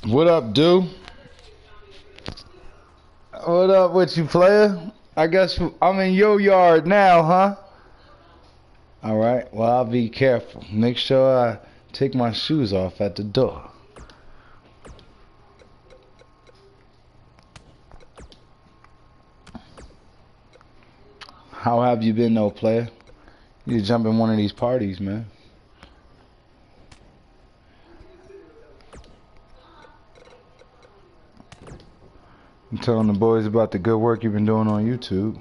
What up, dude? What up with you, player? I guess I'm in your yard now, huh? All right. Well, I'll be careful. Make sure I take my shoes off at the door. How have you been, though, player? You need to jump in one of these parties, man. I'm telling the boys about the good work you've been doing on YouTube.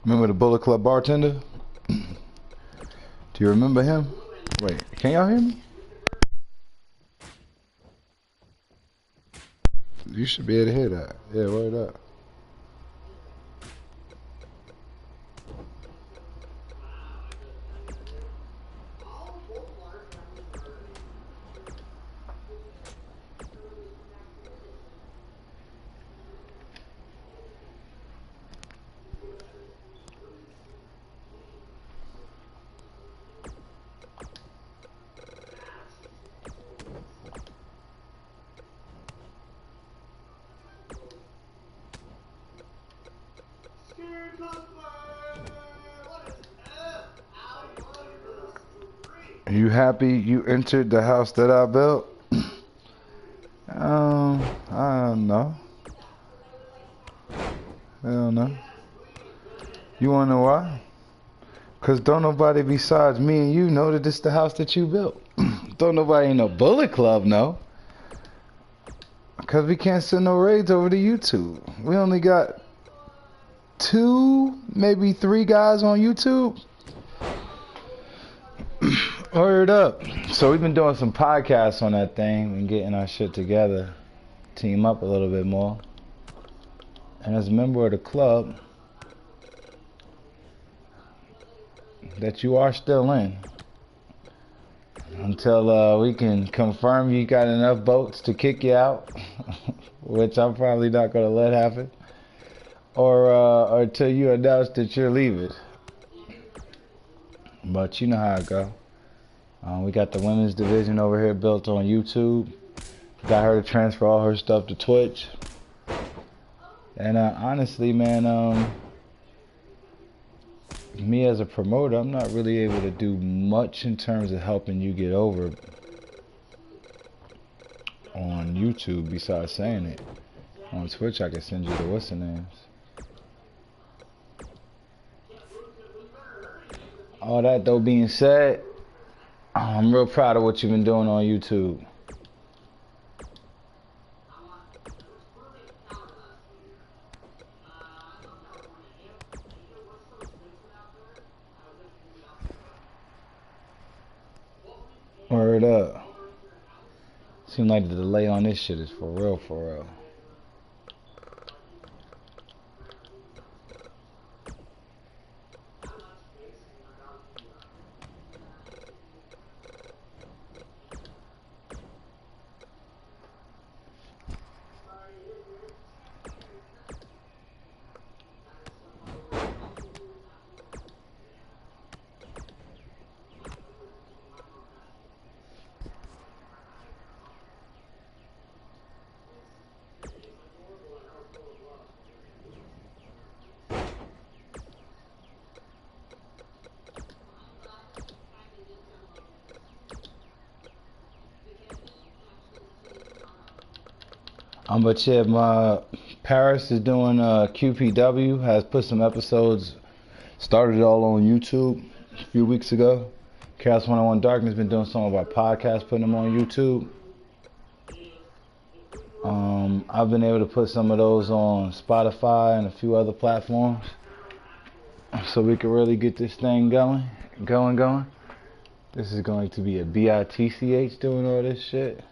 Remember the Bullet Club bartender? Do you remember him? Wait, can y'all hear me? You should be able to hear that. Yeah, word up. Are you happy you entered the house that I built? I don't know. I don't know. You wanna know why? Cause don't nobody besides me and you know that this the house that you built. Don't nobody in no Bullet Club know. Cause we can't send no raids over to YouTube. We only got 2, maybe 3 guys on YouTube. Word up. So we've been doing some podcasts on that thing and getting our shit together. Team up a little bit more. And as a member of the club that you are still in, until we can confirm you got enough votes to kick you out, which I'm probably not going to let happen, or until you announce that you're leaving. But you know how it go. We got the women's division over here built on YouTube. Got her to transfer all her stuff to Twitch. And honestly, man, me as a promoter, I'm not really able to do much in terms of helping you get over on YouTube besides saying it. On Twitch, I can send you the what's the names. All that though being said, I'm real proud of what you've been doing on YouTube. Word up. Seems like the delay on this shit is for real, for real. But yeah, my Paris is doing QPW, has put some episodes, started it all on YouTube a few weeks ago. Chaos 101 Darkness been doing some of our podcasts, putting them on YouTube. I've been able to put some of those on Spotify and a few other platforms, so we can really get this thing going. This is going to be a BITCH doing all this shit.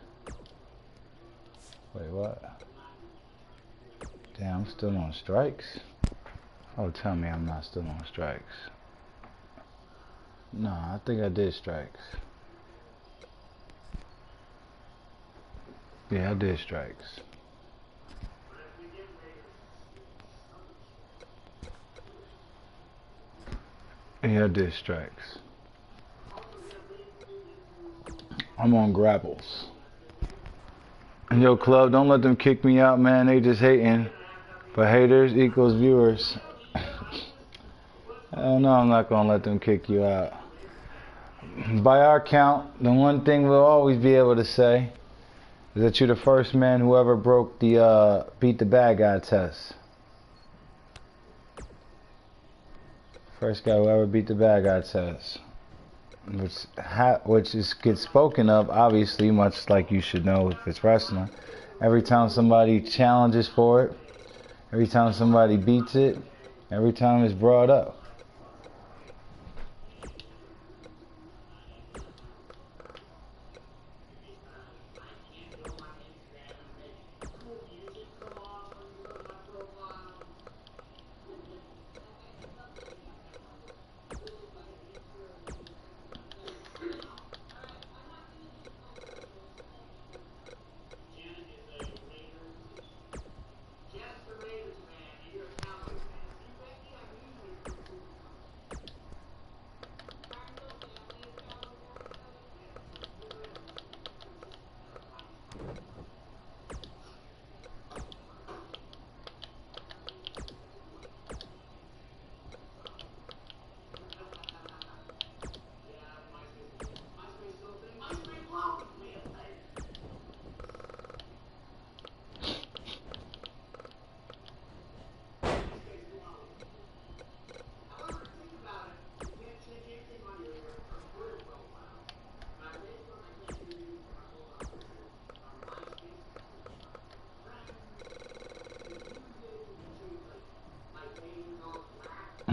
Wait, what? Damn, I'm still on strikes? Oh, tell me I'm not still on strikes. No, I think I did strikes. Yeah, I did strikes. Yeah, I did strikes. I'm on grapples. And yo, club, don't let them kick me out, man. They just hating. But haters equals viewers. Hell no, I'm not gonna let them kick you out. By our count, the one thing we'll always be able to say is that you're the first man who ever broke the beat the bad guy test. First guy who ever beat the bad guy test. Which gets spoken of, obviously, much like you should know if it's wrestling. Every time somebody challenges for it, every time somebody beats it, every time it's brought up.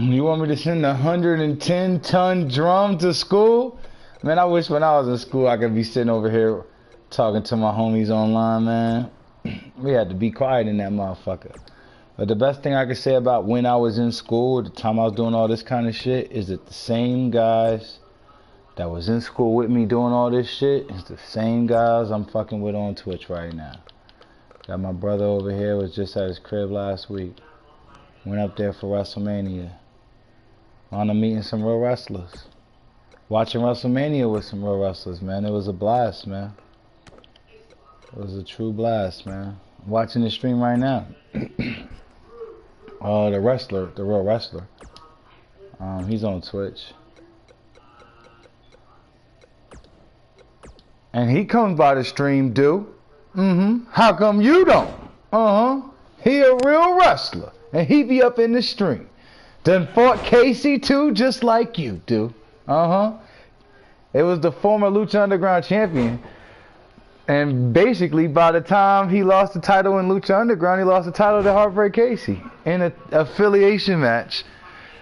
You want me to send a 110-ton drum to school? Man, I wish when I was in school I could be sitting over here talking to my homies online, man. We had to be quiet in that motherfucker. But the best thing I could say about when I was in school, the time I was doing all this kind of shit, is that the same guys that was in school with me doing all this shit is the same guys I'm fucking with on Twitch right now. Got my brother over here, was just at his crib last week. Went up there for WrestleMania. On a meeting some real wrestlers. Watching WrestleMania with some real wrestlers, man. It was a blast, man. It was a true blast, man. I'm watching the stream right now. The wrestler, the real wrestler. He's on Twitch. And he comes by the stream, dude. How come you don't? He a real wrestler. And he be up in the stream. Done fought Casey too, just like you do. It was the former Lucha Underground champion. And basically, by the time he lost the title in Lucha Underground, he lost the title to Heartbreak Casey in an affiliation match,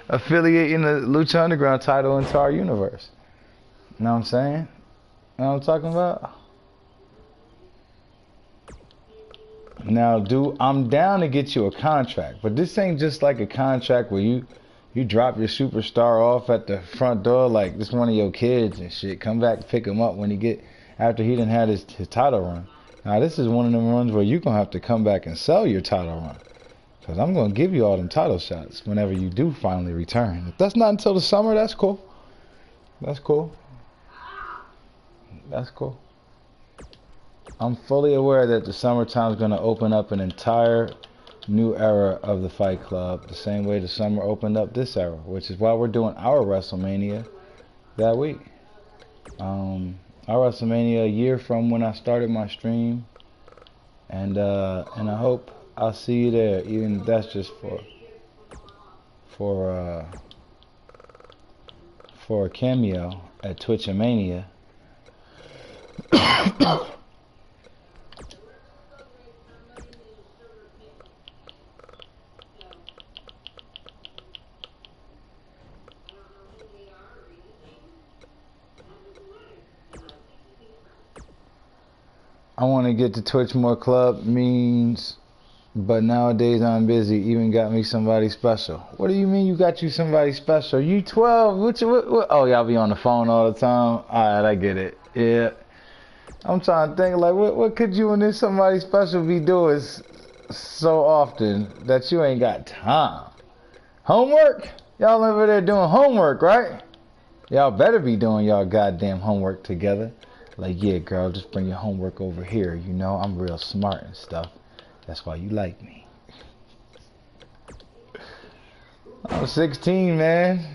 affiliating the Lucha Underground title into our universe. You know what I'm saying? You know what I'm talking about? Now, dude, I'm down to get you a contract, but this ain't just like a contract where you drop your superstar off at the front door like this one of your kids and shit. Come back, pick him up when after he done had his title run. Now, this is one of them runs where you're going to have to come back and sell your title run. Because I'm going to give you all them title shots whenever you do finally return. If that's not until the summer, that's cool. That's cool. That's cool. I'm fully aware that the summertime is going to open up an entire new era of the Fight Club, the same way the summer opened up this era, which is why we're doing our WrestleMania that week. Our WrestleMania a year from when I started my stream, and I hope I'll see you there, even if that's just for a cameo at Twitchamania. I want to get to Twitch more club means But nowadays I'm busy. Even got me somebody special. What do you mean you got you somebody special? You 12. What? Oh, y'all be on the phone all the time? Alright, I get it. Yeah. I'm trying to think, like, what could you and this somebody special be doing so often that you ain't got time? Homework? Y'all over there doing homework, right? Y'all better be doing y'all goddamn homework together. Like, yeah, girl, just bring your homework over here. You know, I'm real smart and stuff. That's why you like me. I'm 16, man.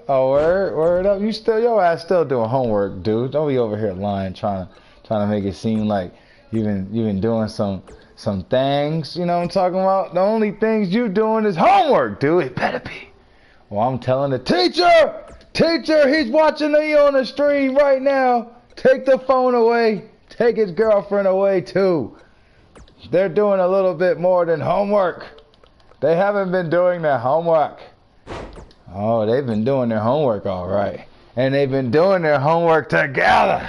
Oh, word up. Your ass still doing homework, dude. Don't be over here lying, trying to make it seem like you've been doing some things. You know what I'm talking about? The only things you doing is homework, dude. It better be. Well, I'm telling the teacher, he's watching you on the stream right now. Take the phone away. Take his girlfriend away too. They're doing a little bit more than homework. They haven't been doing their homework. Oh, they've been doing their homework all right. And they've been doing their homework together.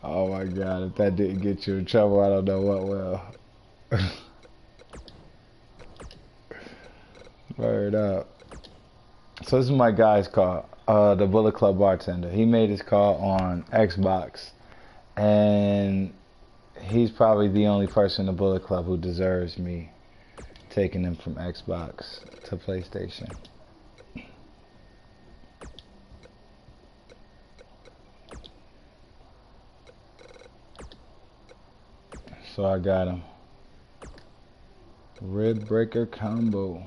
Oh my God, if that didn't get you in trouble, I don't know what will. Word up. So this is my guy's call, the Bullet Club bartender. He made his call on Xbox. And he's probably the only person in the Bullet Club who deserves me taking him from Xbox to PlayStation. So I got him. Rib breaker combo.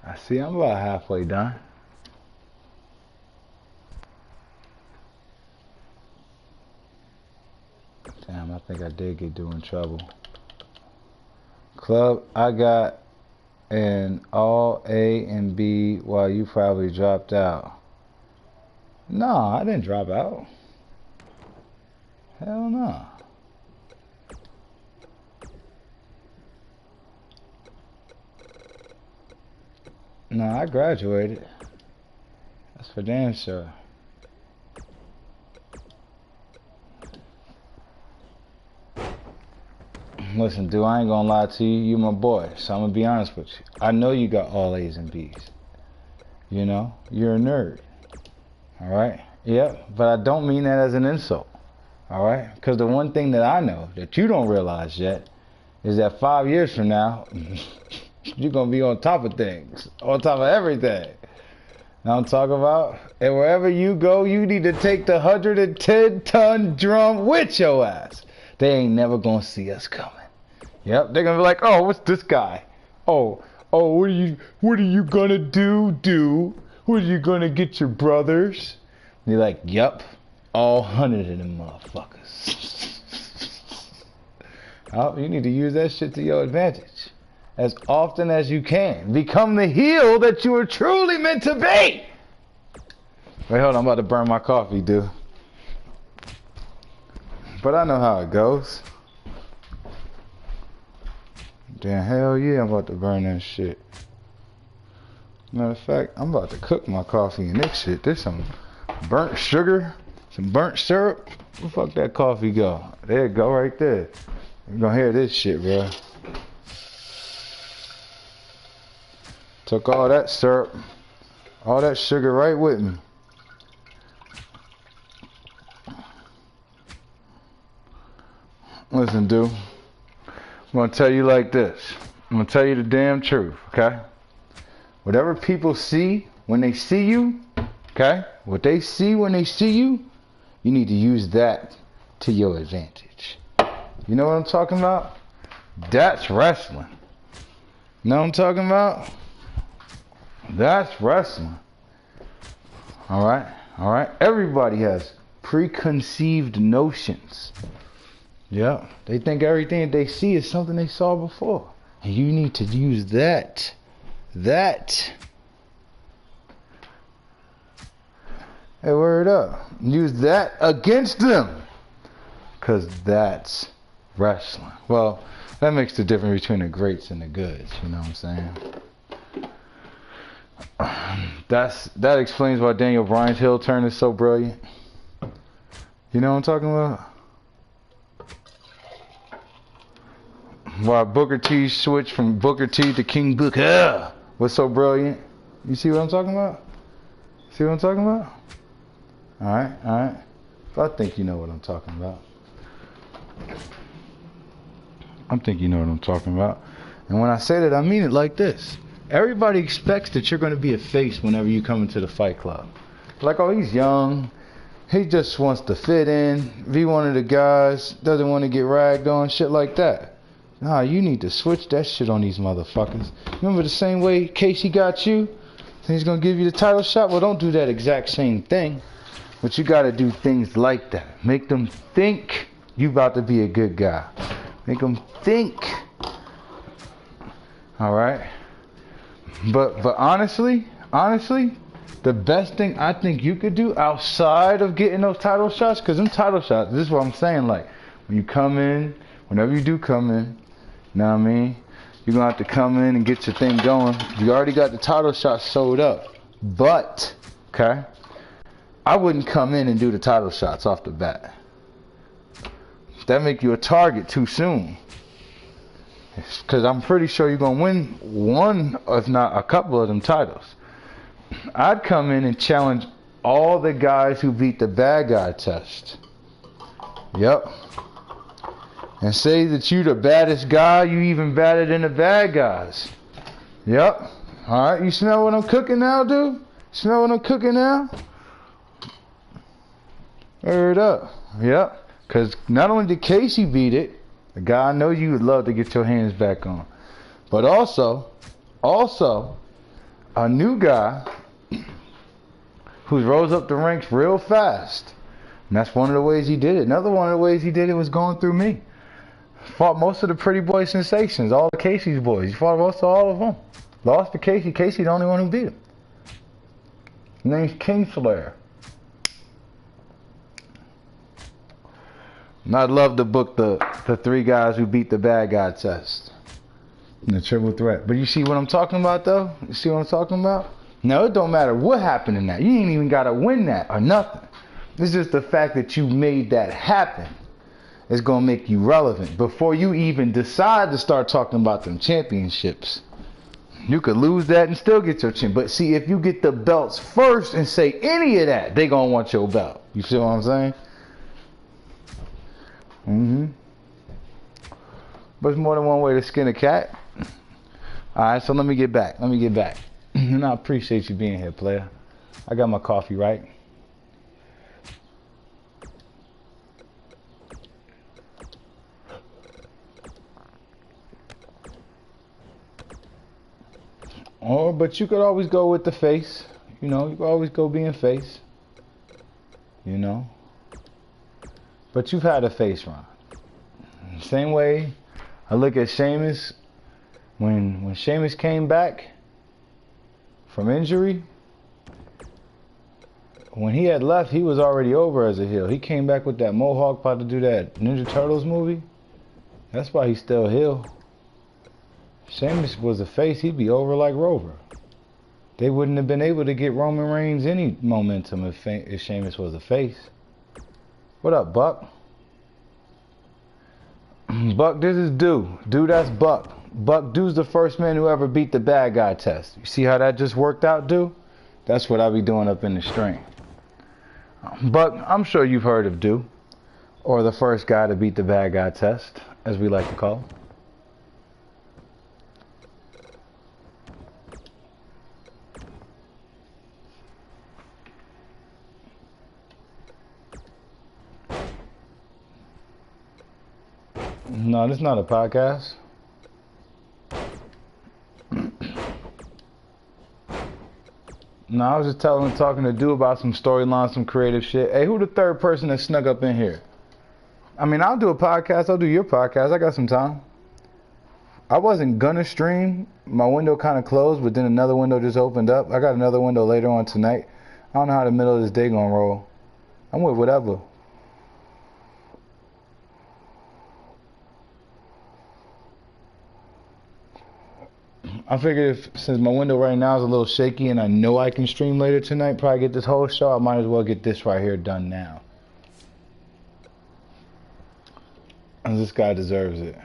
I see I'm about halfway done. Damn, I think I did get due in trouble. Club, I got an all A and B while you probably dropped out. No, I didn't drop out. Hell no. No, I graduated. That's for damn sure. Listen, dude, I ain't gonna lie to you. You my boy, so I'm gonna be honest with you. I know you got all A's and B's. You know, you're a nerd. Alright? Yep, but I don't mean that as an insult. Alright? Because the one thing that I know that you don't realize yet is that 5 years from now, you're gonna be on top of things. On top of everything. Now I'm talking about, and wherever you go, you need to take the 110-ton drum with your ass. They ain't never gonna see us coming. Yep, they're gonna be like, oh, what's this guy? Oh, what are you gonna do? What are you gonna get your brothers? And you're like, yep, all 100 of them motherfuckers. Oh, you need to use that shit to your advantage. As often as you can. Become the heel that you are truly meant to be. Wait, hold on, I'm about to burn my coffee, dude. But I know how it goes. Damn, hell yeah, I'm about to burn that shit. Matter of fact, I'm about to cook my coffee and this shit. There's some burnt sugar, some burnt syrup. Where the fuck that coffee go? There it go, right there. You're gonna hear this shit, bro. Took all that syrup, all that sugar right with me. Listen, dude. I'm gonna tell you like this. I'm gonna tell you the damn truth, okay? Whatever people see when they see you, okay? What they see when they see you, you need to use that to your advantage. You know what I'm talking about? That's wrestling. You know what I'm talking about? That's wrestling. Alright? Everybody has preconceived notions. Yeah, they think everything they see is something they saw before. And you need to use that. Hey, word up. Use that against them. Because that's wrestling. Well, that makes the difference between the greats and the goods. You know what I'm saying? That explains why Daniel Bryan's heel turn is so brilliant. You know what I'm talking about? Why Booker T switched from Booker T to King Booker was so brilliant. You see what I'm talking about? See what I'm talking about? Alright. I think you know what I'm talking about. And when I say that, I mean it like this. Everybody expects that you're going to be a face whenever you come into the Fight Club. Like, oh, he's young. He just wants to fit in. Be one of the guys. Doesn't want to get ragged on. Shit like that. Nah, you need to switch that shit on these motherfuckers. Remember the same way Casey got you? He's going to give you the title shot? Well, don't do that exact same thing. But you got to do things like that. Make them think you about to be a good guy. Make them think. Alright? But honestly, the best thing I think you could do outside of getting those title shots, because them title shots, this is what I'm saying, like, when you come in, whenever you do come in, you know what I mean? You're going to have to come in and get your thing going. You already got the title shot sold up. But, okay, I wouldn't come in and do the title shots off the bat. That make you a target too soon. Because I'm pretty sure you're going to win one, if not a couple of them titles. I'd come in and challenge all the guys who beat the bad guy test. Yep. And say that you the baddest guy, you even badder than the bad guys. Yep. Alright, you smell what I'm cooking now, dude? Smell what I'm cooking now? Heard up. Yep. Because not only did Casey beat it, a guy I know you would love to get your hands back on. But also, a new guy who rose up the ranks real fast. And that's one of the ways he did it. Another one of the ways he did it was going through me. Fought most of the Pretty Boy sensations, all the Casey's boys. He fought most of all of them. Lost to Casey. Casey the only one who beat him. His name's Kingslayer. And I'd love to book the three guys who beat the bad guy test. And the triple threat. But you see what I'm talking about, though? You see what I'm talking about? No, it don't matter what happened in that. You ain't even got to win that or nothing. It's just the fact that you made that happen is going to make you relevant. Before you even decide to start talking about them championships, you could lose that and still get your chin. But see, if you get the belts first and say any of that, they going to want your belt. You see what I'm saying? But it's more than one way to skin a cat. Alright, so let me get back. And I appreciate you being here, player. I got my coffee, right? Oh, but you could always go with the face. You know, you could always go being face. You know. But you've had a face run. Same way I look at Sheamus. When Sheamus came back from injury, when he had left, he was already over as a heel. He came back with that mohawk, about to do that Ninja Turtles movie. That's why he's still heel. Sheamus was a face, he'd be over like Rover. They wouldn't have been able to get Roman Reigns any momentum if Sheamus was a face. What up, Buck? Buck, this is Do. Do, that's Buck. Buck, Do's the first man who ever beat the bad guy test. You see how that just worked out, Do? That's what I be doing up in the string. Buck, I'm sure you've heard of Do. Or the first guy to beat the bad guy test, as we like to call him. No, this is not a podcast. No, I was just talking to Do about some storylines, some creative shit. Hey, who the third person that snuck up in here? I mean, I'll do a podcast. I'll do your podcast. I got some time. I wasn't gonna stream. My window kind of closed, but then another window just opened up. I got another window later on tonight. I don't know how the middle of this day gonna roll. I'm with whatever. I figured if since my window right now is a little shaky and I know I can stream later tonight, probably get this whole show, I might as well get this right here done now. And this guy deserves it.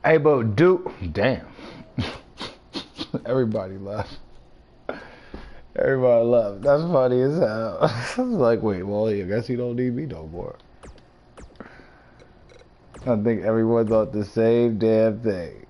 Hey, but dude, damn. Everybody left. Everybody left. That's funny as hell. I was like, wait, well, I guess he don't need me no more. I think everyone thought the same damn thing.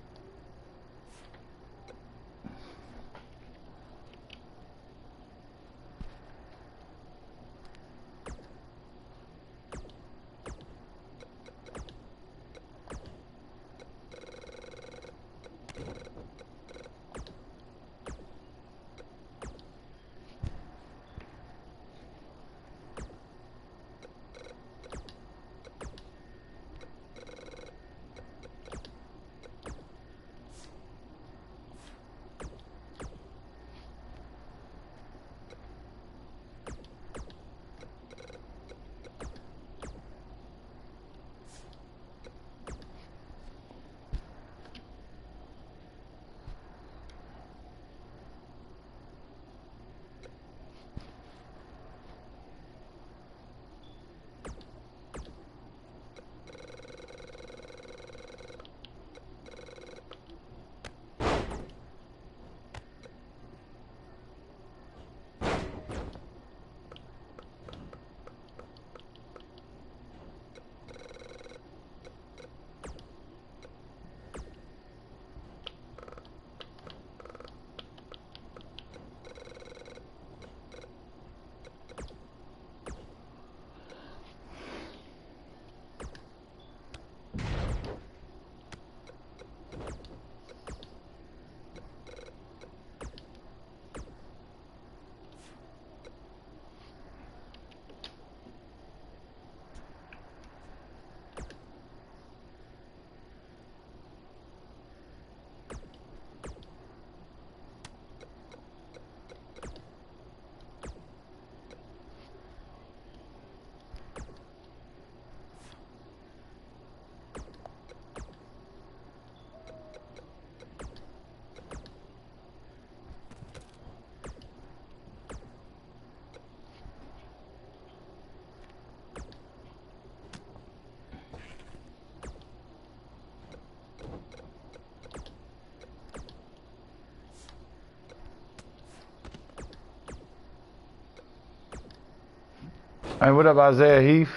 Hey, what up, Isaiah Heath?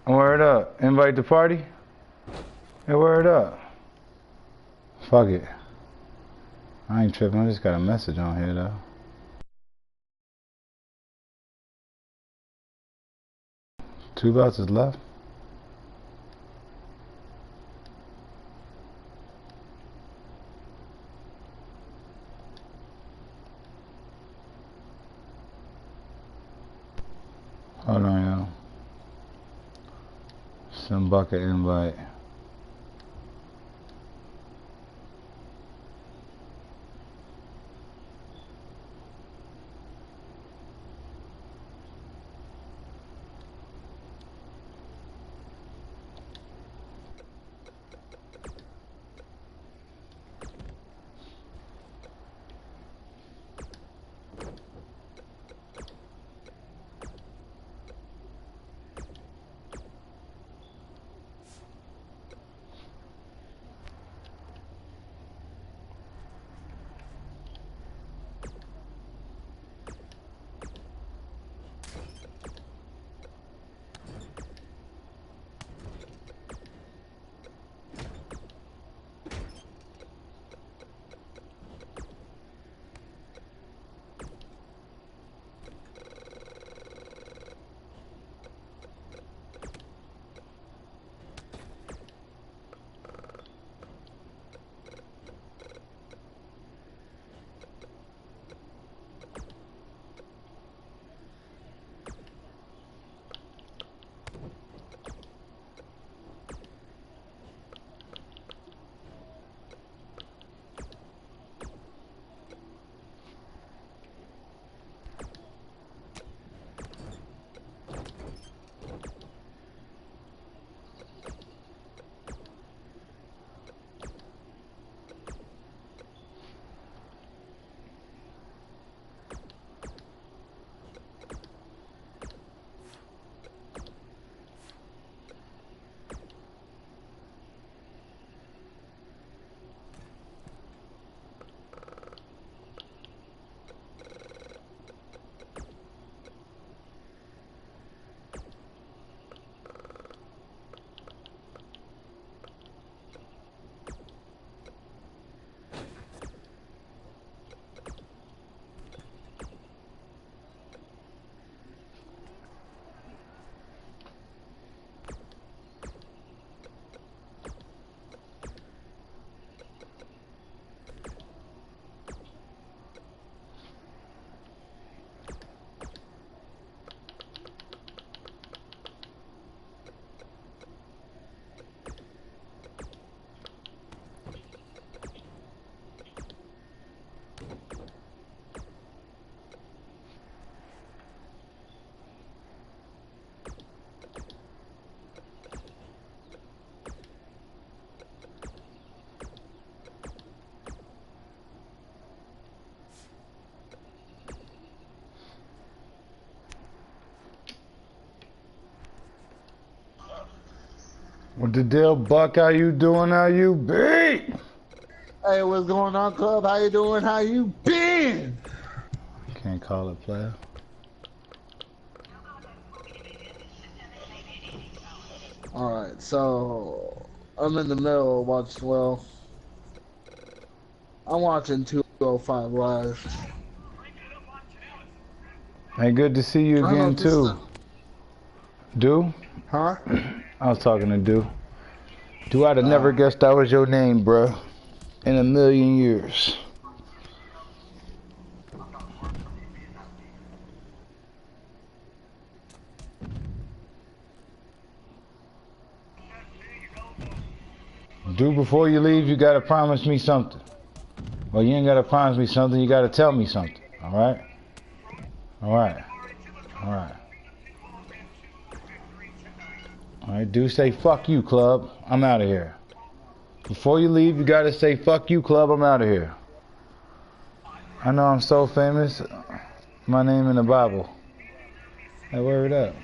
Word up. Invite the party? Hey, word up. Fuck it. I ain't tripping. I just got a message on here, though. Two belts is left. Hold on, yo. Some bucket invite. What the deal, Buck? How you doing? How you be? Hey, what's going on, Club? How you doing? How you been? Can't call it player. Alright, so I'm in the middle of watching, well, I'm watching 205 Live. Hey, good to see you I don't know again, if this is too. Do? Huh? I was talking to Do. Do, I'd have never guessed that was your name, bruh. In a million years. Do, before you leave, you gotta promise me something. Well, you ain't gotta promise me something, you gotta tell me something. Alright? Alright. Alright. Alright, Do, say fuck you, club. I'm out of here. Before you leave, you gotta say fuck you, club. I'm out of here. I know I'm so famous. My name in the Bible. Hey, word up.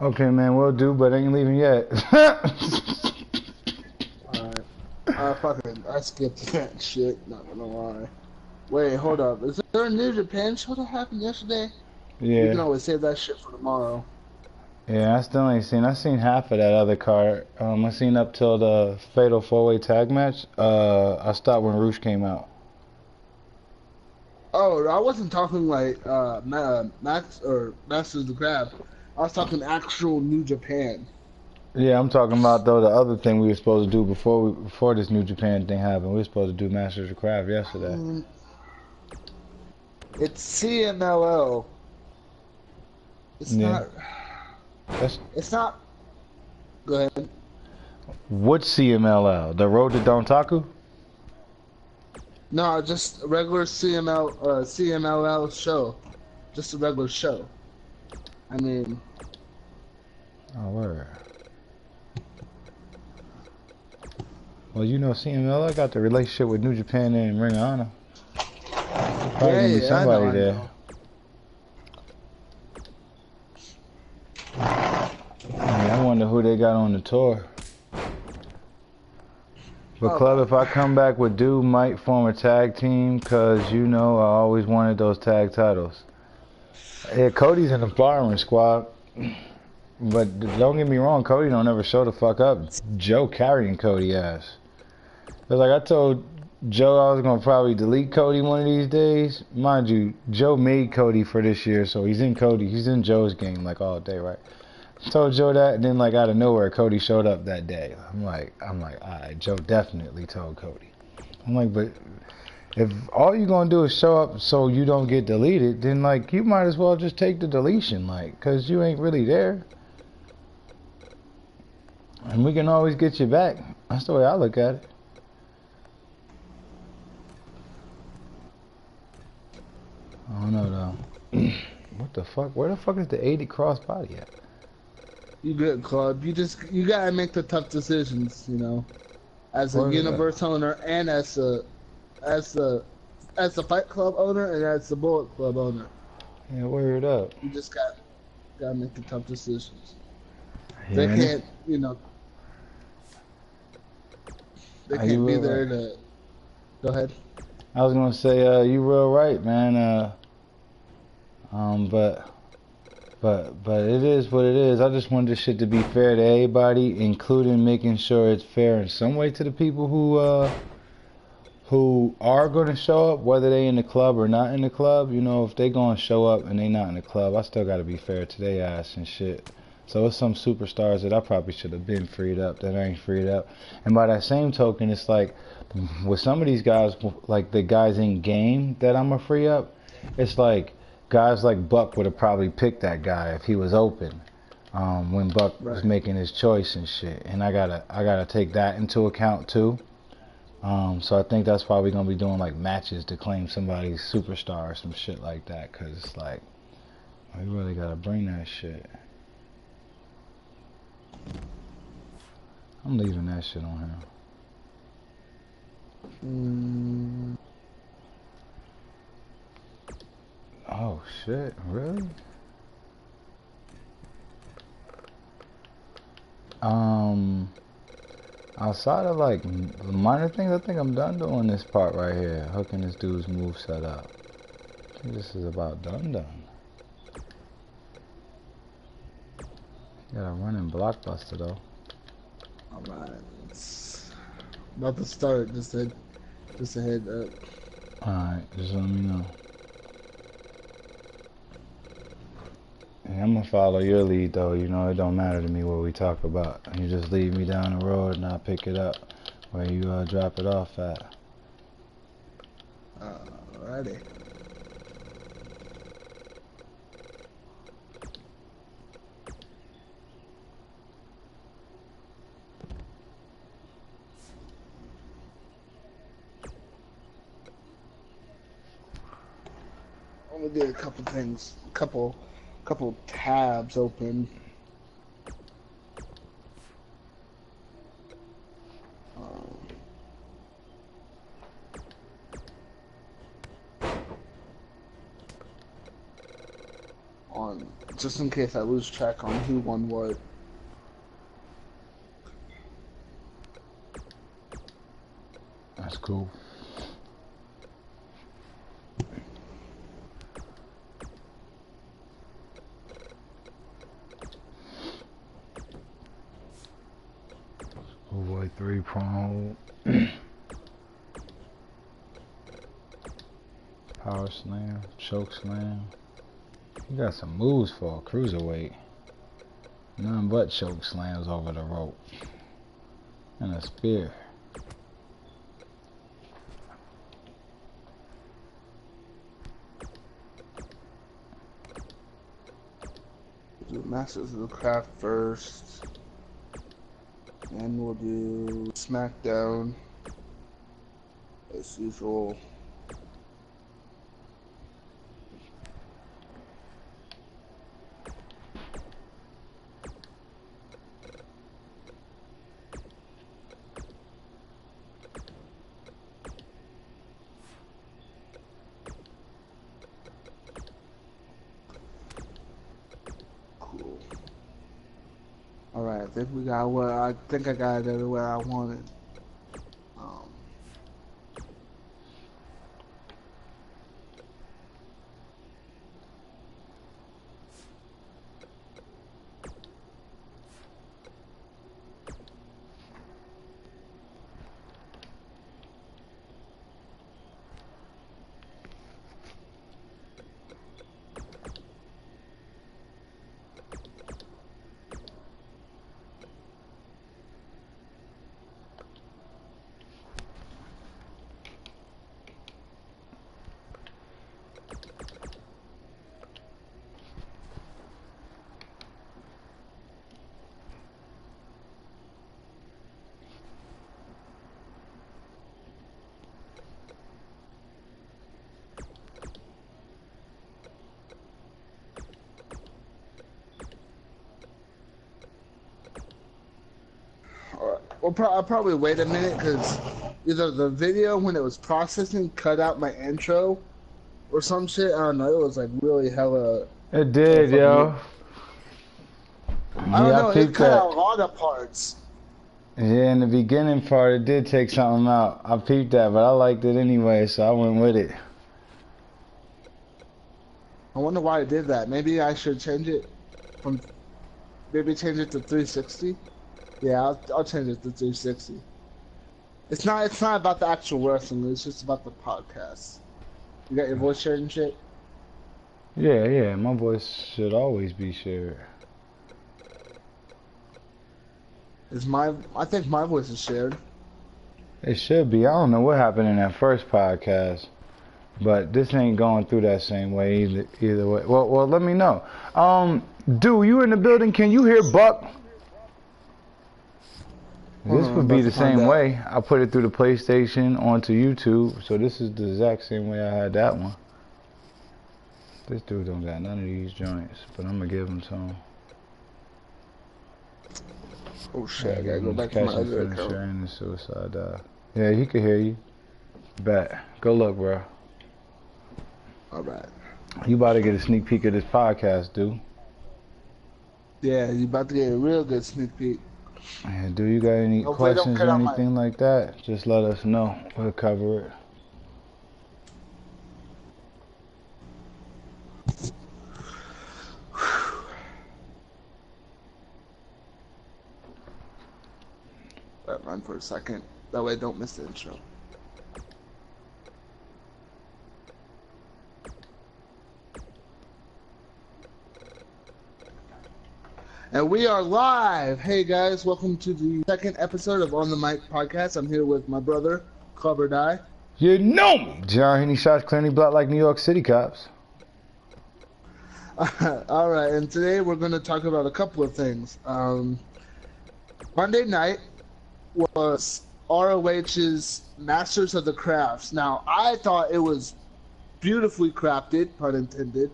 Okay, man, we'll do, but ain't leaving yet. Alright. I skipped that shit, not gonna lie. Wait, hold up. Is there a New Japan show that happened yesterday? We can Yeah. always save that shit for tomorrow. Yeah, I still ain't seen. I seen half of that other card. I seen up till the Fatal 4-Way Tag match. I stopped when Roosh came out. Oh, I wasn't talking like Max or Masters of the Crab. I was talking actual New Japan. Yeah, I'm talking about though the other thing we were supposed to do before this New Japan thing happened. We were supposed to do Masters of Craft yesterday. It's CMLL. It's Yeah. not. That's It's not. Go ahead. what CMLL? The Road to Dontaku? No, just a regular CMLL show. Just a regular show. I mean, Oh, word. Well, you know, CMLL got the relationship with New Japan and Ring of Honor. Probably gonna be somebody I there. know. I wonder who they got on the tour. But Club, if I come back with Do, might form a tag team, cause you know I always wanted those tag titles. Yeah, Cody's in the firing squad, but don't get me wrong, Cody don't ever show the fuck up. Joe carrying Cody ass. Cause like I told Joe I was gonna probably delete Cody one of these days. Mind you, Joe made Cody for this year, so he's in Joe's game like all day, right? Told Joe that, and then like out of nowhere, Cody showed up that day. I'm like, alright, Joe definitely told Cody. I'm like, but if all you gonna do is show up so you don't get deleted, then like you might as well just take the deletion, like, cause you ain't really there, and we can always get you back. That's the way I look at it. I don't know though. What the fuck? Where the fuck is the 80 crossbody at? You good, Club. You gotta make the tough decisions, you know. As a Where is Universe owner and as a Fight Club owner and as the Bullet Club owner. Yeah, word up. You just gotta make the tough decisions. Yeah, They can't, you know. They can't be there to. Go ahead. I was gonna say, you real right, man. But it is what it is. I just want this shit to be fair to everybody, including making sure it's fair in some way to the people who are gonna show up, whether they in the club or not in the club. You know, if they gonna show up and they not in the club, I still gotta be fair to their ass and shit. So it's some superstars that I probably should have been freed up that ain't freed up. And by that same token, it's like with some of these guys, like the guys in game that I'm gonna free up, it's like guys like Buck would have probably picked that guy if he was open. when Buck was Right. making his choice and shit. And I gotta take that into account too. So I think that's why we're gonna be doing like matches to claim somebody's superstar or some shit like that. Cause it's like we really gotta bring that shit. I'm leaving that shit on here. Oh shit, really? Outside of like minor things, I think I'm done doing this part right here, hooking this dude's moveset up. I think this is about done. Got a running blockbuster though. Alright. It's about to start. Just a head up. Alright, just let me know. And I'm gonna follow your lead though, you know, it don't matter to me what we talk about. You just lead me down the road and I'll pick it up where you drop it off at. Alrighty. I'm gonna get a couple things, couple tabs open. On just in case I lose track on who won what. That's cool. Avoid 3-prong. Power slam, choke slam. You got some moves for a cruiserweight. None but choke slams over the rope. And a spear. Do Masters of the Craft first. And we'll do SmackDown as usual. Cool. Alright, I think we got what I think I got it everywhere I wanted. I'll probably wait a minute because either the video when it was processing cut out my intro or some shit. I don't know. It was like really hella. It did, yo. I don't know. It cut out a lot of parts. Yeah, in the beginning part, it did take something out. I peeped that, but I liked it anyway, so I went with it. I wonder why it did that. Maybe I should change it from. Maybe change it to 360. Yeah, I'll change it to 360. It's not about the actual wrestling. It's just about the podcast. You got your voice shared and shit. Yeah. My voice should always be shared. I think my voice is shared. It should be. I don't know what happened in that first podcast, but this ain't going through that same way either way. Well, let me know. Dude, you in the building? Can you hear Buck? This would be the same way. I put it through the PlayStation onto YouTube, so this is the exact same way I had that one. This dude don't got none of these joints, but I'm gonna give him some. Oh shit, I gotta go back to my other account. And the suicide dive. Yeah, he can hear you. Bet. Go look, bro. Alright. You about to get a sneak peek of this podcast, dude. Yeah, you about to get a real good sneak peek. And do you got any questions or anything like that? Just let us know. We'll cover it. Let run for a second. That way I don't miss the intro. And we are live! Hey guys, welcome to the second episode of On the Mic podcast. I'm here with my brother, Clever Die. You know me! John Henny shots clearly black like New York City cops. Alright, and today we're going to talk about a couple of things. Monday night was ROH's Masters of the Crafts. Now, I thought it was beautifully crafted, pun intended.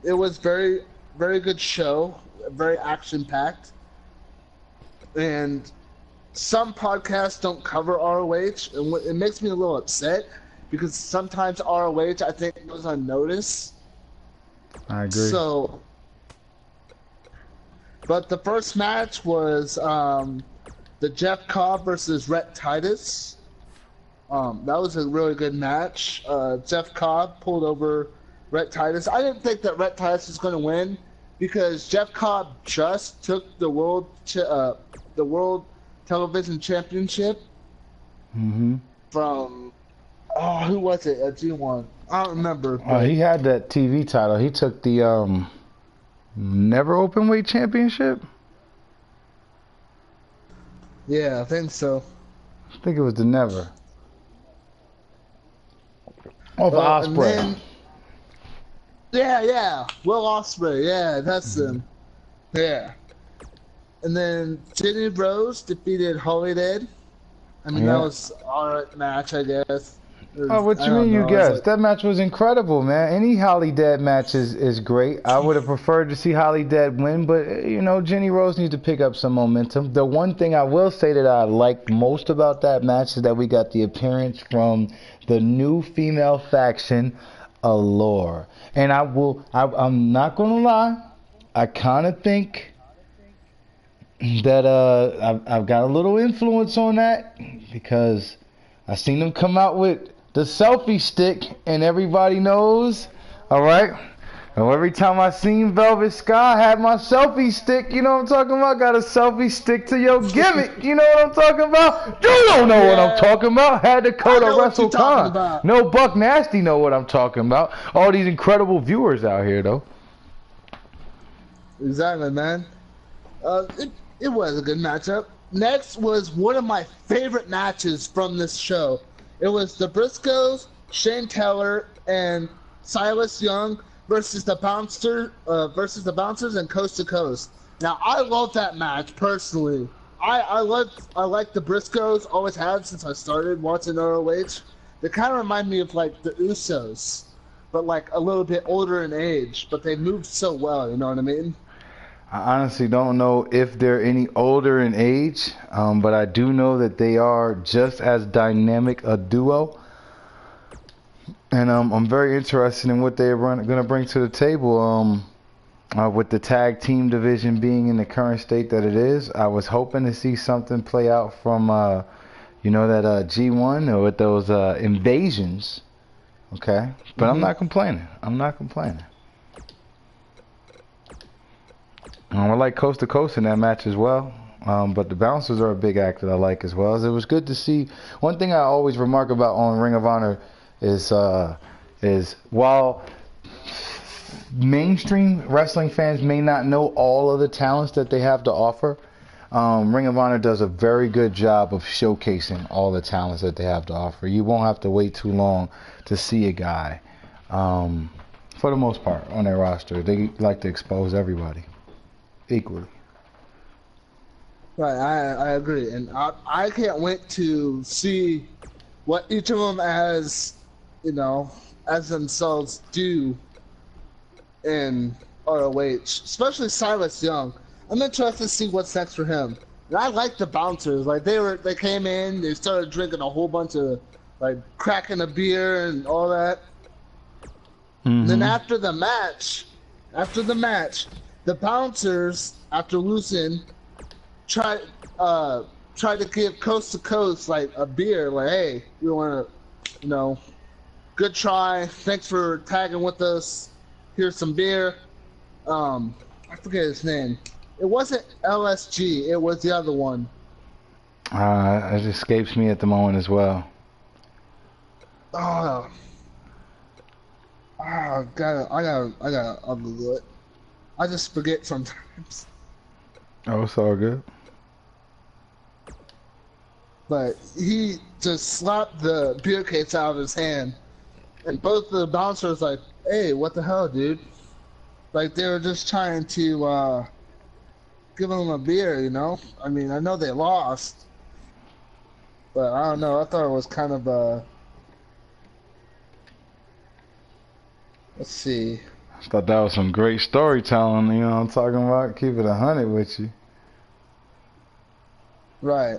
It was very good show. Very action-packed, and some podcasts don't cover ROH, and it makes me a little upset because sometimes ROH I think goes unnoticed. I agree. So, but the first match was the Jeff Cobb versus Rhett Titus. That was a really good match. Jeff Cobb pulled over Rhett Titus. I didn't think that Rhett Titus was going to win, because Jeff Cobb just took the world television championship from who was it at G1? I don't remember. He had that TV title. He took the Never Openweight Championship. Yeah, I think so. I think it was the Never. Off Ospreay. Yeah, Will Ospreay, yeah, that's him. Yeah. And then Jenny Rose defeated Holidead. I mean, that was an alright match, I guess. What you mean you guessed? That match was incredible, man. Any Holidead match is great. I would have preferred to see Holidead win, but, you know, Jenny Rose needs to pick up some momentum. The one thing I will say that I liked most about that match is that we got the appearance from the new female faction, Allure. And I'm not gonna lie, I kind of think that I've got a little influence on that, because I seen them come out with the selfie stick, and everybody knows, all right? And every time I seen Velvet Sky, I had my selfie stick, you know what I'm talking about? Got a selfie stick to your gimmick, you know what I'm talking about? You don't know what I'm talking about. Had to go to WrestleCon. No, Buck Nasty know what I'm talking about. All these incredible viewers out here, though. Exactly, man. It was a good matchup. Next was one of my favorite matches from this show. It was the Briscoes, Shane Taylor, and Silas Young versus the Bouncers and Coast to Coast. Now, I love that match personally. I like the Briscoes, always have since I started watching ROH. They kind of remind me of like the Usos, but like a little bit older in age. But they moved so well, you know what I mean? I honestly don't know if they're any older in age, but I do know that they are just as dynamic a duo. And I'm very interested in what they're going to bring to the table. With the tag team division being in the current state that it is, I was hoping to see something play out from, that G1 or with those invasions. Okay, but I'm not complaining. I like Coast to Coast in that match as well. But the Bouncers are a big act that I like as well. It was good to see. One thing I always remark about on Ring of Honor is while mainstream wrestling fans may not know all of the talents that they have to offer, Ring of Honor does a very good job of showcasing all the talents that they have to offer. You won't have to wait too long to see a guy for the most part, on their roster. They like to expose everybody equally. Right, I agree, and I can't wait to see what each of them as themselves do in ROH, especially Silas Young. I'm interested to see what's next for him. And I like the bouncers. Like they came in, they started drinking a whole bunch of like cracking a beer and all that. And then after the match, the bouncers after losing tried to give Coast to Coast like a beer, like, hey, we want to, good try. Thanks for tagging with us. Here's some beer. I forget his name. It wasn't LSG. It was the other one. It escapes me at the moment as well. I gotta Google it. I just forget sometimes. Oh, it's all good. But he just slapped the beer case out of his hand, and both the bouncers like, "Hey, what the hell, dude?" Like they were just trying to give him a beer, I mean, I know they lost, but I don't know. I thought it was kind of let's see. I thought that was some great storytelling. You know what I'm talking about? Keep it 100 with you. Right.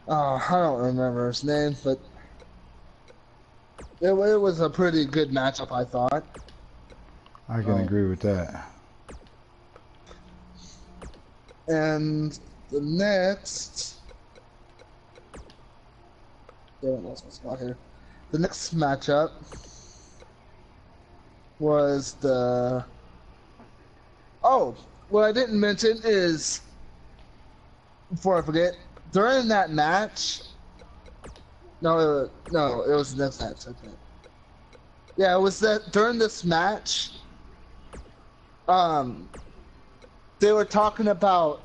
I don't remember his name, but it was a pretty good matchup, I thought. I can agree with that. And the next... Yeah, I lost my spot here. The next matchup was the... Oh, what I didn't mention is, before I forget, during that match... No, it was the next match, I think. Yeah, it was that during this match, they were talking about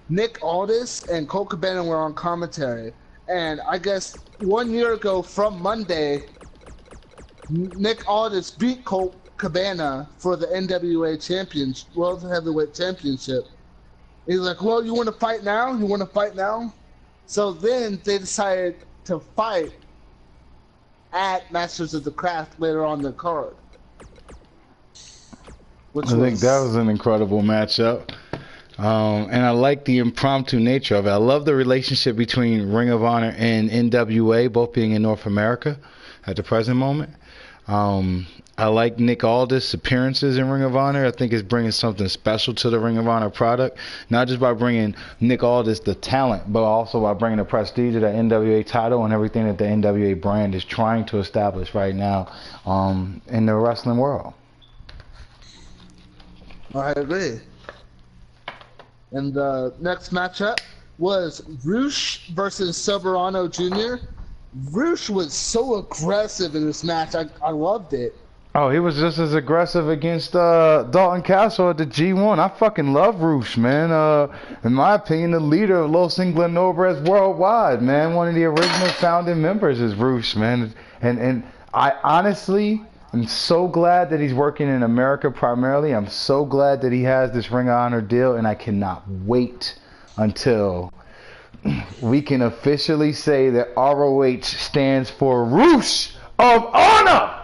Nick Aldis and Colt Cabana were on commentary, and I guess 1 year ago from Monday, Nick Aldis beat Colt Cabana for the NWA World Heavyweight Championship. He's like, "Well, you want to fight now? You want to fight now?" So then they decided to fight at Masters of the Craft later on the card. I think that was an incredible matchup. And I like the impromptu nature of it. I love the relationship between Ring of Honor and NWA, both being in North America at the present moment. I like Nick Aldis' appearances in Ring of Honor. I think it's bringing something special to the Ring of Honor product, not just by bringing Nick Aldis the talent, but also by bringing the prestige of the NWA title and everything that the NWA brand is trying to establish right now in the wrestling world. I agree. And the next matchup was Rush versus Soberano Jr. Rush was so aggressive in this match. I loved it. Oh, he was just as aggressive against Dalton Castle at the G1. I fucking love Rush, man. In my opinion, the leader of Los Inglenobles worldwide, man. One of the original founding members is Rush, man. And I honestly am so glad that he's working in America primarily. I'm so glad that he has this Ring of Honor deal, and I cannot wait until we can officially say that ROH stands for Rush of Honor.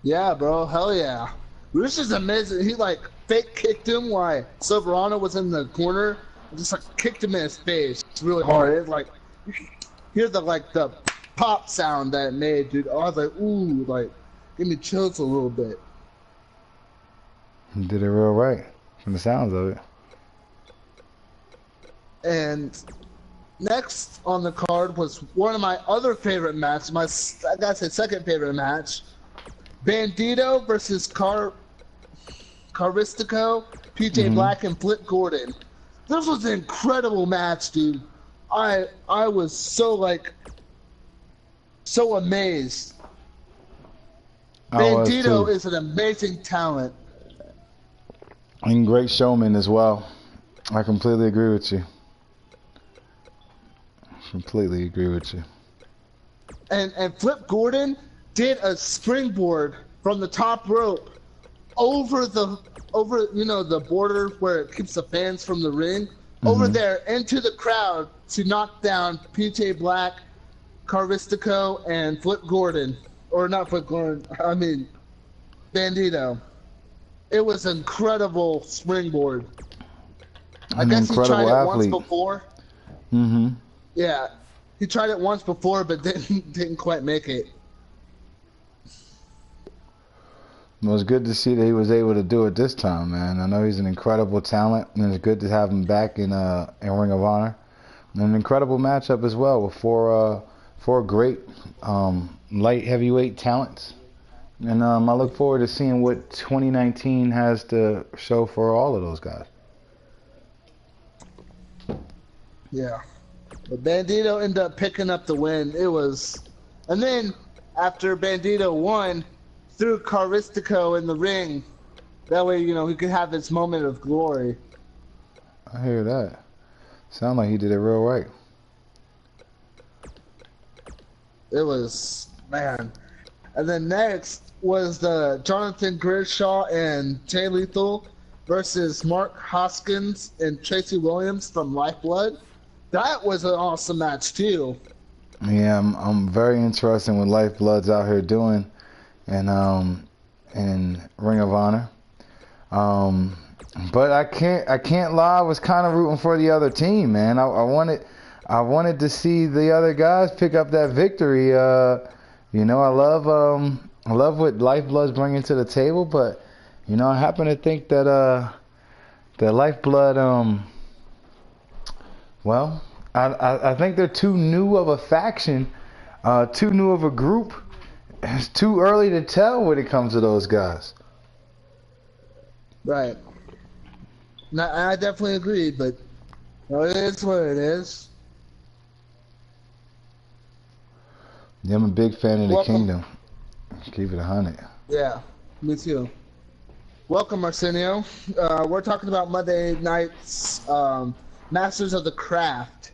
Yeah, bro, hell yeah. Rush is amazing. He like fake kicked him while Soberano was in the corner, and just like kicked him in his face. It's really hard. It's like you can hear the pop sound that it made, dude. I was like, ooh, like give me chills a little bit. He did it real right from the sounds of it. And next on the card was one of my other favorite matches. I gotta say, second favorite match. Bandito versus Caristico, PJ Black, and Flip Gordon. This was an incredible match, dude. I was so amazed. Bandito is an amazing talent. And great showman as well. I completely agree with you. Completely agree with you. And Flip Gordon did a springboard from the top rope over the border where it keeps the fans from the ring, over there into the crowd to knock down PJ Black, Caristico, and Flip Gordon. Or not Flip Gordon, I mean Bandito. It was an incredible springboard. I guess he tried it once before. Yeah, he tried it once before, but didn't quite make it. It was good to see that he was able to do it this time, man. I know he's an incredible talent, and it's good to have him back in Ring of Honor. And an incredible matchup as well with four great light heavyweight talents. And I look forward to seeing what 2019 has to show for all of those guys. Yeah. But Bandito ended up picking up the win. And then after Bandito won, threw Caristico in the ring. That way, he could have his moment of glory. I hear that. Sound like he did it real right. It was, man. And then next was the Jonathan Grishaw and Jay Lethal versus Mark Hoskins and Tracy Williams from Lifeblood. That was an awesome match too. Yeah, I'm very interested in what Lifeblood's out here doing, and in Ring of Honor. But I can't lie. I was kind of rooting for the other team, man. I wanted to see the other guys pick up that victory. I love what Lifeblood's bringing to the table, but I happen to think that Lifeblood, I think they're too new of a faction, too new of a group. It's too early to tell when it comes to those guys. Right. No, I definitely agree, but it is what it is. Yeah, I'm a big fan of the Kingdom. Keep it 100. Yeah, me too. Welcome, Arsenio. We're talking about Monday night's Masters of the Craft.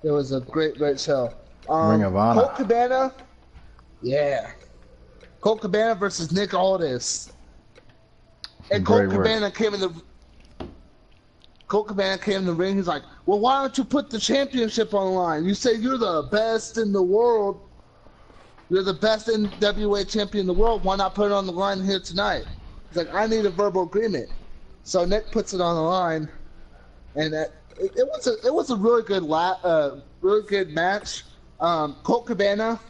It was a great show. Ring of Honor. Colt Cabana. Yeah. Colt Cabana versus Nick Aldis. And Colt Cabana came in the ring. He's like, well, why don't you put the championship on the line? You say you're the best in the world. You're the best NWA champion in the world. Why not put it on the line here tonight? He's like, I need a verbal agreement. So Nick puts it on the line, and it was a really good match. Colt Cabana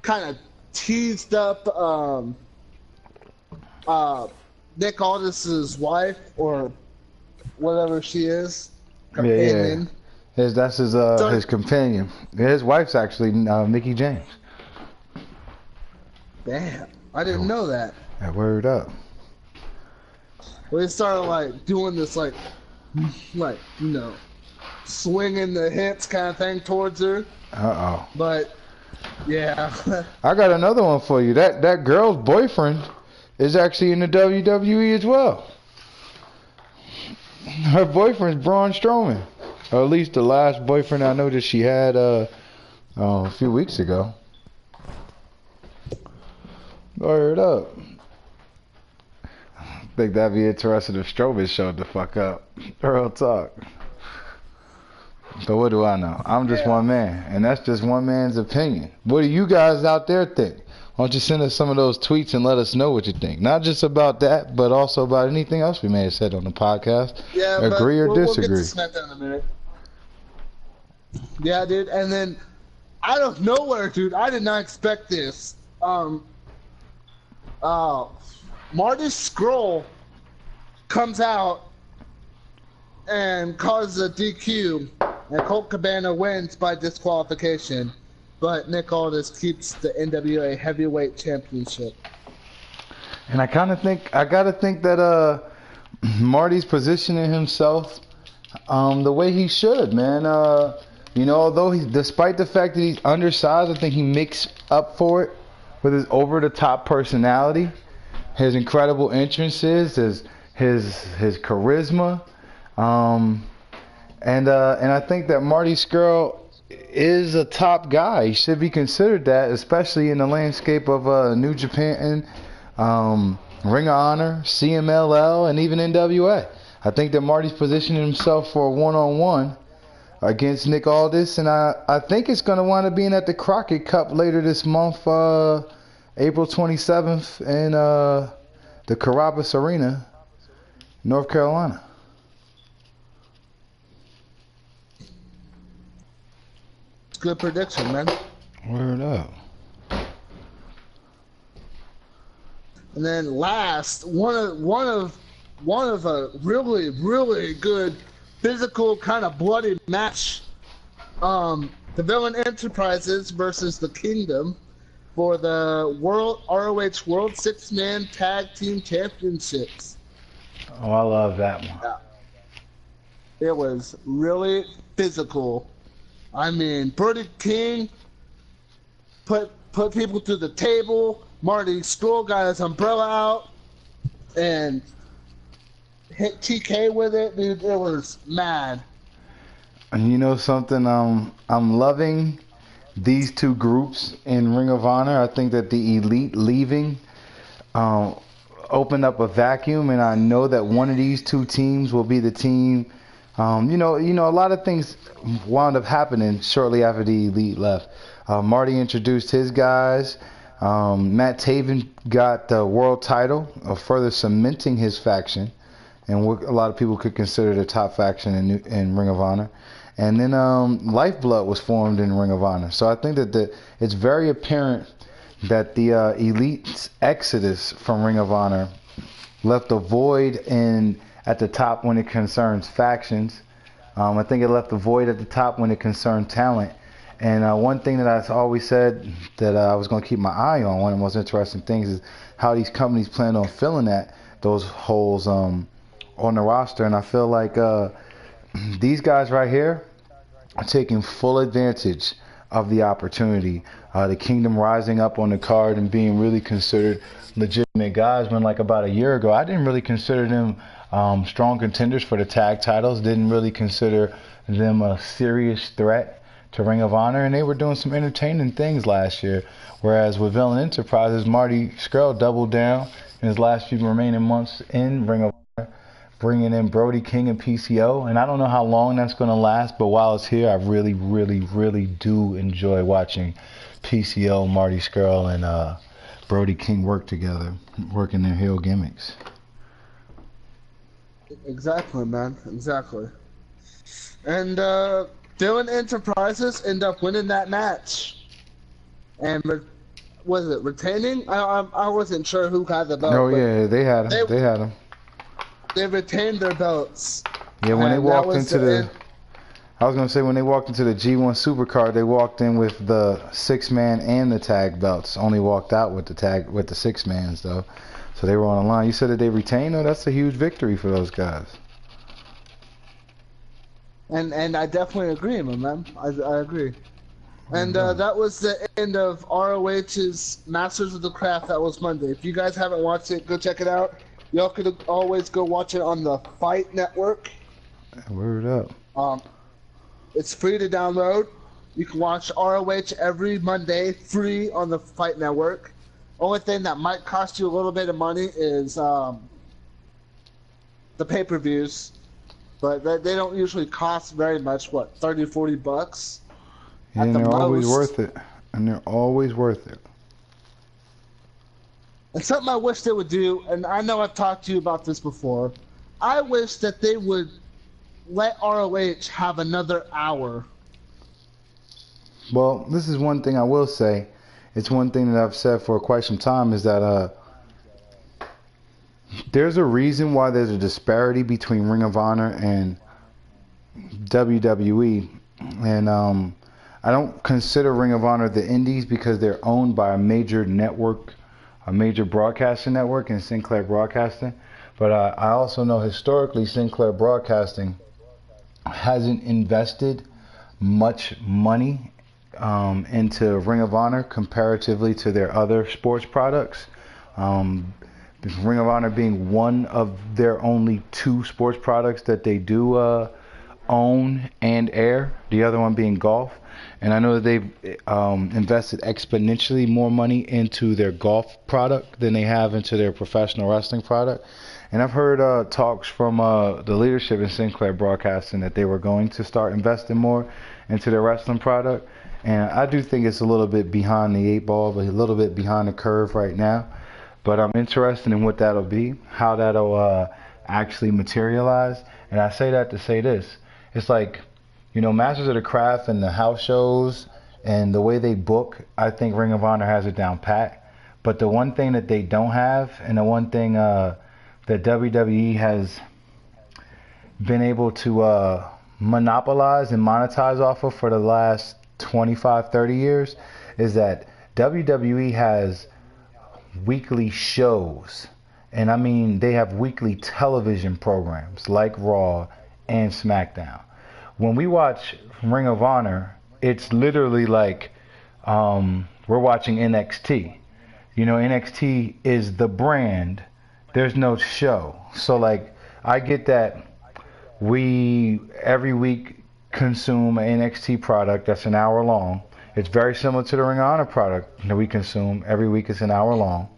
kind of teased up Nick Aldis's wife, or whatever she is, companion. Yeah. That's his companion. His wife's actually Mickie James. Damn, I didn't know that. Yeah, word up. We started doing this swinging the hips kind of thing towards her. But yeah. I got another one for you. That girl's boyfriend is actually in the WWE as well. Her boyfriend's Braun Strowman, or at least the last boyfriend I know that she had a few weeks ago. Word up. I think that'd be interesting if Strowman showed the fuck up. Real talk. But what do I know? I'm just one man, and that's just one man's opinion. What do you guys out there think? Why don't you send us some of those tweets and let us know what you think? Not just about that, but also about anything else we may have said on the podcast. Yeah, agree or disagree. We'll get to SmackDown in a minute. Yeah, dude. And then, out of nowhere, dude, I did not expect this. Marty Scurll comes out and causes a DQ, and Colt Cabana wins by disqualification. But Nick Aldis keeps the NWA Heavyweight Championship. And I gotta think that Marty's positioning himself the way he should, man. Although despite the fact that he's undersized, I think he makes up for it with his over-the-top personality, his incredible entrances, his charisma, And I think that Marty Scurll is a top guy. He should be considered that, especially in the landscape of New Japan, Ring of Honor, CMLL, and even NWA. I think that Marty's positioning himself for a one-on-one against Nick Aldis, and I think it's going to wind up being at the Crockett Cup later this month, April 27th, in the Carrabba's Arena, North Carolina. Good prediction, man. Word up. And then last, one of a really good physical kind of bloody match. The Villain Enterprises versus the Kingdom for the ROH World Six-Man Tag Team Championships. Oh, I love that one. Yeah. It was really physical. I mean, Brody King put people through the table. Marty Scurll got his umbrella out and hit TK with it. Dude, it was mad. And you know something? I'm loving these two groups in Ring of Honor. I think that the Elite leaving opened up a vacuum, and I know that one of these two teams will be the team. You know, a lot of things wound up happening shortly after the Elite left. Marty introduced his guys. Matt Taven got the world title, further cementing his faction, and what a lot of people could consider the top faction in Ring of Honor. And then Lifeblood was formed in Ring of Honor. So I think that it's very apparent that the Elite's exodus from Ring of Honor left a void at the top when it concerns factions. I think it left a void at the top when it concerned talent. And one thing that I always said that I was going to keep my eye on, one of the most interesting things, is how these companies plan on filling those holes on the roster. And I feel like these guys right here are taking full advantage of the opportunity. The Kingdom rising up on the card and being really considered legitimate guys, when like about a year ago, I didn't really consider them strong contenders for the tag titles, didn't really consider them a serious threat to Ring of Honor, and they were doing some entertaining things last year. Whereas with Villain Enterprises, Marty Scurll doubled down in his last few remaining months in Ring of Honor, bringing in Brody King and PCO. And I don't know how long that's going to last, but while it's here, I really, really, really do enjoy watching PCO, Marty Scurll, and Brody King work together, working their heel gimmicks. Exactly, man. Exactly. And Villain Enterprises end up winning that match. And was it retaining? I wasn't sure who had the belt. Oh yeah, they had them. They had them. They retained their belts. Yeah, when they walked into I was gonna say when they walked into the G1 Supercard, they walked in with the 6-man and the tag belts. Only walked out with the 6-mans though. So they were on the line. You said that they retained? Oh, that's a huge victory for those guys. And I definitely agree, my man. I agree. And that was the end of ROH's Masters of the Craft. That was Monday. If you guys haven't watched it, go check it out. Y'all could always go watch it on the Fight Network. Word up. It's free to download. You can watch ROH every Monday free on the Fight Network. Only thing that might cost you a little bit of money is the pay-per-views. But they don't usually cost very much, what, 30, 40 bucks? And they're always worth it. And they're always worth it. And something I wish they would do, and I know I've talked to you about this before, I wish that they would let ROH have another hour. Well, this is one thing I will say. It's one thing that I've said for quite some time, is that there's a reason why there's a disparity between Ring of Honor and WWE. And I don't consider Ring of Honor the indies because they're owned by a major network, a major broadcasting network in Sinclair Broadcasting. But I also know historically Sinclair Broadcasting hasn't invested much money into Ring of Honor comparatively to their other sports products. Ring of Honor being one of their only 2 sports products that they do own and air, the other one being golf. And I know that they've invested exponentially more money into their golf product than they have into their professional wrestling product. And I've heard talks from the leadership in Sinclair Broadcasting that they were going to start investing more into their wrestling product. And I do think it's a little bit behind the eight ball, but a little bit behind the curve right now. But I'm interested in what that'll be, how that'll actually materialize. And I say that to say this. It's like, you know, Masters of the Craft and the house shows and the way they book, I think Ring of Honor has it down pat. But the one thing that they don't have, and the one thing that WWE has been able to monopolize and monetize off of for the last 25, 30 years, is that WWE has weekly shows. And I mean, they have weekly television programs like Raw and SmackDown. When we watch Ring of Honor, it's literally like we're watching NXT. You know, NXT is the brand. There's no show. So, like, I get that we every week consume an NXT product that's an hour long. It's very similar to the Ring of Honor product that we consume. Every week it's an hour long.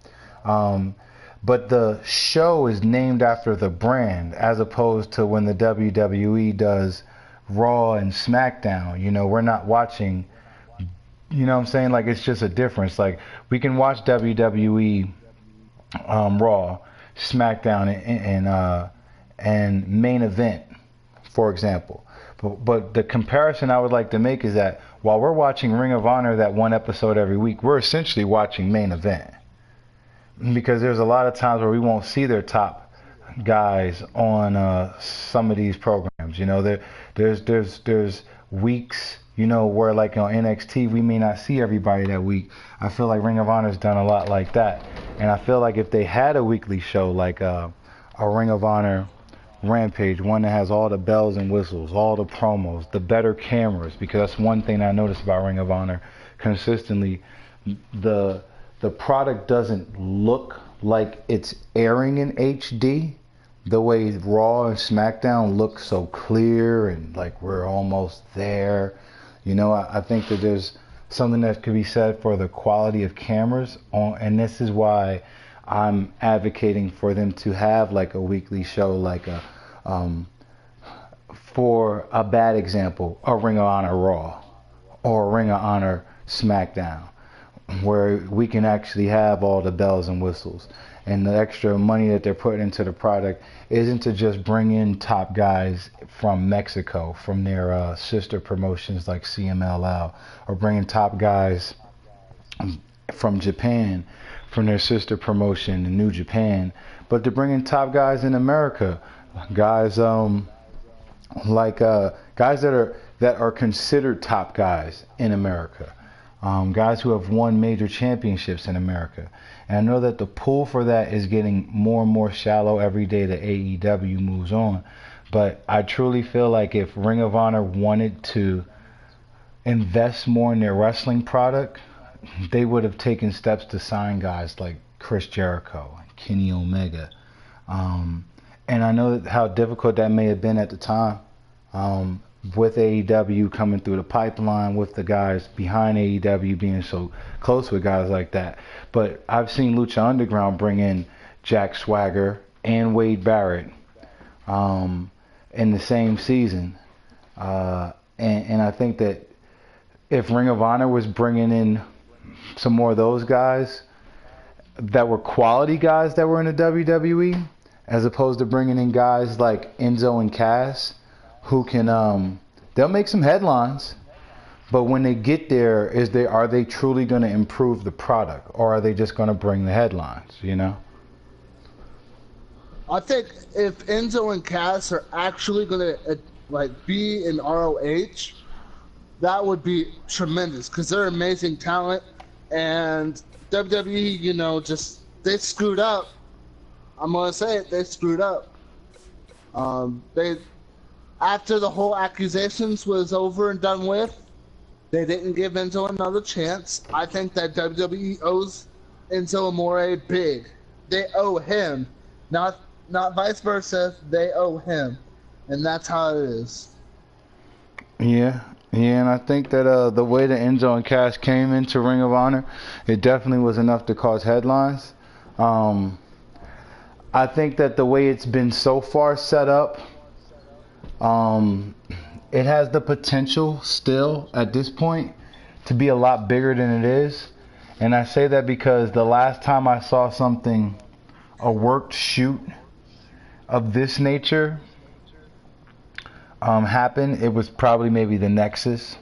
But the show is named after the brand, as opposed to when the WWE does Raw and SmackDown. You know, we're not watching, you know what I'm saying? Like, it's just a difference. Like, we can watch WWE Raw, SmackDown, and Main Event, for example. But the comparison I would like to make is that while we're watching Ring of Honor, that one episode every week, we're essentially watching Main Event. Because there's a lot of times where we won't see their top guys on some of these programs. You know, there's weeks, you know, where like on NXT we may not see everybody that week. I feel like Ring of Honor's done a lot like that, and I feel like if they had a weekly show like a Ring of Honor Rampage, one that has all the bells and whistles, all the promos, the better cameras, because that's one thing I noticed about Ring of Honor consistently. The product doesn't look like it's airing in HD the way Raw and SmackDown look so clear and like we're almost there. You know, I think that there's something that could be said for the quality of cameras on, and this is why I'm advocating for them to have like a weekly show, like a for a bad example, a Ring of Honor Raw or a Ring of Honor SmackDown, where we can actually have all the bells and whistles, and the extra money that they're putting into the product isn't to just bring in top guys from Mexico, from their sister promotions like CMLL, or bringing top guys from Japan, from their sister promotion, New Japan, but to bring in top guys in America, guys like guys that are considered top guys in America. Guys who have won major championships in America. And I know that the pool for that is getting more and more shallow every day that AEW moves on. But I truly feel like if Ring of Honor wanted to invest more in their wrestling product, they would have taken steps to sign guys like Chris Jericho, Kenny Omega. And I know how difficult that may have been at the time. With AEW coming through the pipeline, with the guys behind AEW being so close with guys like that. But I've seen Lucha Underground bring in Jack Swagger and Wade Barrett in the same season. And I think that if Ring of Honor was bringing in some more of those guys that were quality guys that were in the WWE, as opposed to bringing in guys like Enzo and Cass, who can they'll make some headlines, but when they get there, are they truly going to improve the product, or are they just going to bring the headlines, you know? I think if Enzo and Cass are actually going to be in ROH, that would be tremendous, because they're amazing talent, and WWE, you know, they screwed up. I'm going to say it, they screwed up. After the whole accusations was over and done with, they didn't give Enzo another chance. I think that WWE owes Enzo Amore big. They owe him, not vice versa. They owe him, and that's how it is. Yeah, yeah, and I think that the way that Enzo and Cass came into Ring of Honor, it definitely was enough to cause headlines. Um, I think that the way it's been so far set up, um, it has the potential still at this point to be a lot bigger than it is. And I say that because the last time I saw something, a worked shoot of this nature, happen, it was probably maybe the Nexus.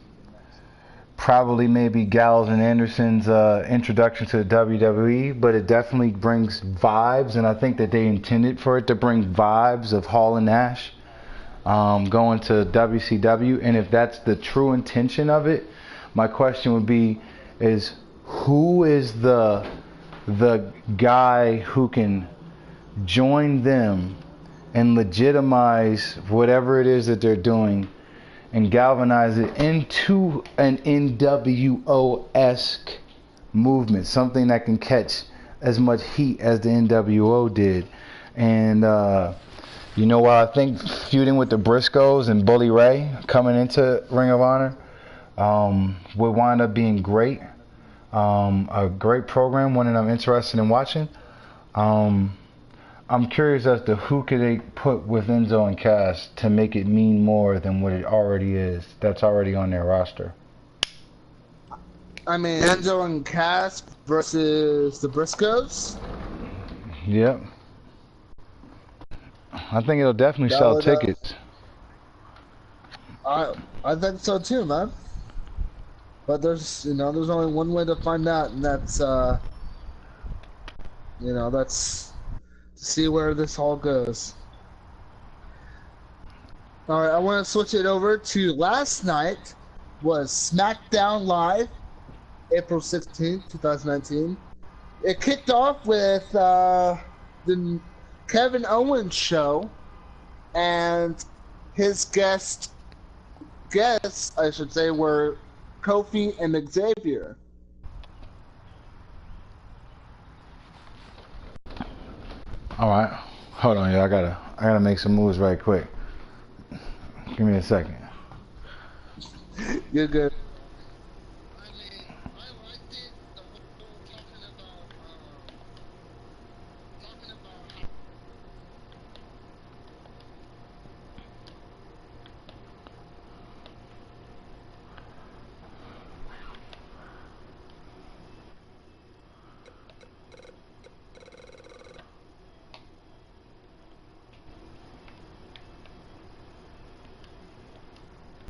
Probably maybe Gallows and Anderson's introduction to the WWE, but it definitely brings vibes, and I think that they intended for it to bring vibes of Hall and Nash going to WCW. And if that's the true intention of it, my question would be, is who is the guy who can join them and legitimize whatever it is that they're doing and galvanize it into an NWO-esque movement, something that can catch as much heat as the NWO did. And while I think feuding with the Briscoes and Bully Ray coming into Ring of Honor would wind up being great, a great program, one that I'm interested in watching. I'm curious as to who could they put with Enzo and Cass to make it mean more than what it already is. That's already on their roster. I mean, Enzo and Cass versus the Briscoes. Yep. I think it'll definitely sell tickets. I think so too, man. But there's only one way to find out, and that's that's to see where this all goes. All right, I want to switch it over to last night was SmackDown Live, April 16th, 2019. It kicked off with the Kevin Owens show, and his guests, I should say, were Kofi and Xavier. All right, hold on, I gotta make some moves right quick. Give me a second. You're good.